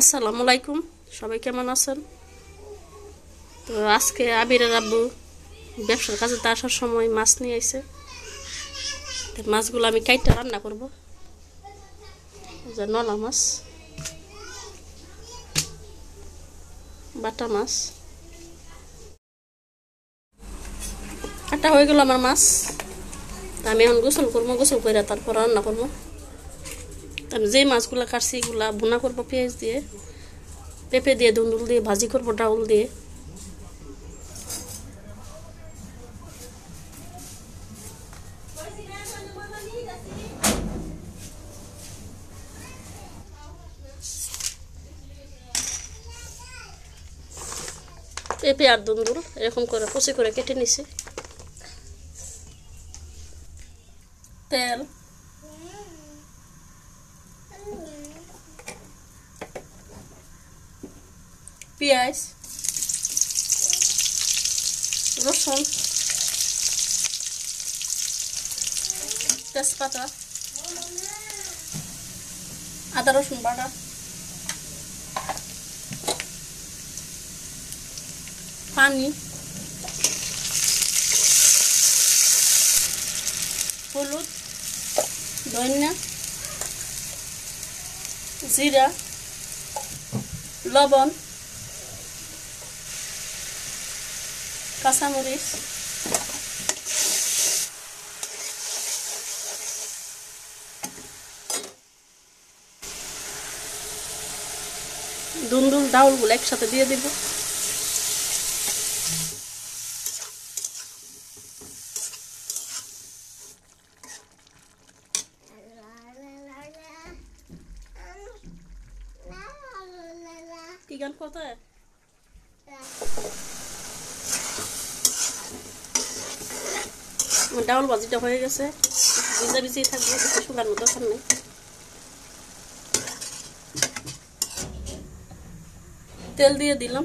আসসালামু আলাইকুম, সবাই কেমন আছেন? তো আজকে আবিরের আব্বু ব্যবসার কাজে আসার সময় মাছ নিয়ে আইছে। তো মাছগুলো আমি কাইটা রান্না করব। যে নলা মাছ, বাটা মাছ কাটা হয়ে গেল আমার মাছ। আমি এখন গোসল করবো, গোসল করে তারপর রান্না করবো। আমি যেই মাছগুলো কাটছি এগুলা ভুনা করবো পেঁয়াজ দিয়ে, পেঁপে দিয়ে, ধুন্দুল দিয়ে ভাজি করবো, ডাউল দিয়ে। পেঁপে আর ধুন্দুল এরকম করে কুচি করে কেটে নিছি। তেল, পেঁয়াজ, রসুন, তেজপাতা, আদা রসুন বাটা, পানি, হলুদ, ধনিয়া, জিরা, লবণ, কাঁচামরিচ, ধুন্দুল ডাউলগুলো একসাথে দিয়ে দিব। কি গান কোথায়? ডাউল ভাজিটা হয়ে গেছে, ভিজা ভিজিয়ে থাকবে, বেশি শুকানোর দরকার নেই। তেল দিয়ে দিলাম।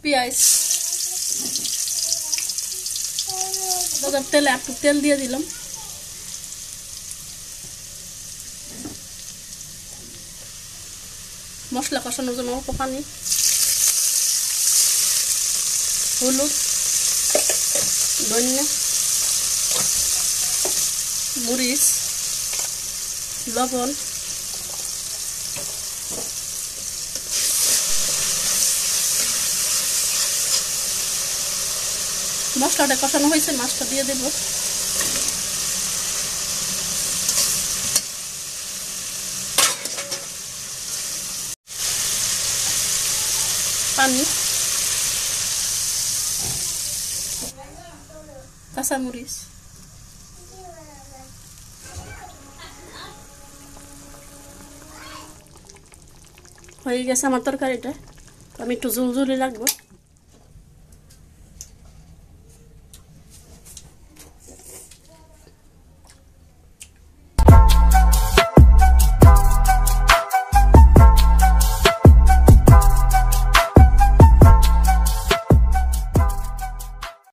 পেঁয়াজ তেলে একটু তেল দিয়ে দিলাম। মশলা কষানোর জন্য অল্প পানি, হলুদ, ধনিয়া, মরিচ, লবণ, মশলাটা কষানো হয়েছে, মাছটা দিয়ে দেব। পানি, কাঁচামরিচ, হয়ে গেছে আমার তরকারিটা। আমি একটু ঝুলঝুলি রাখবো।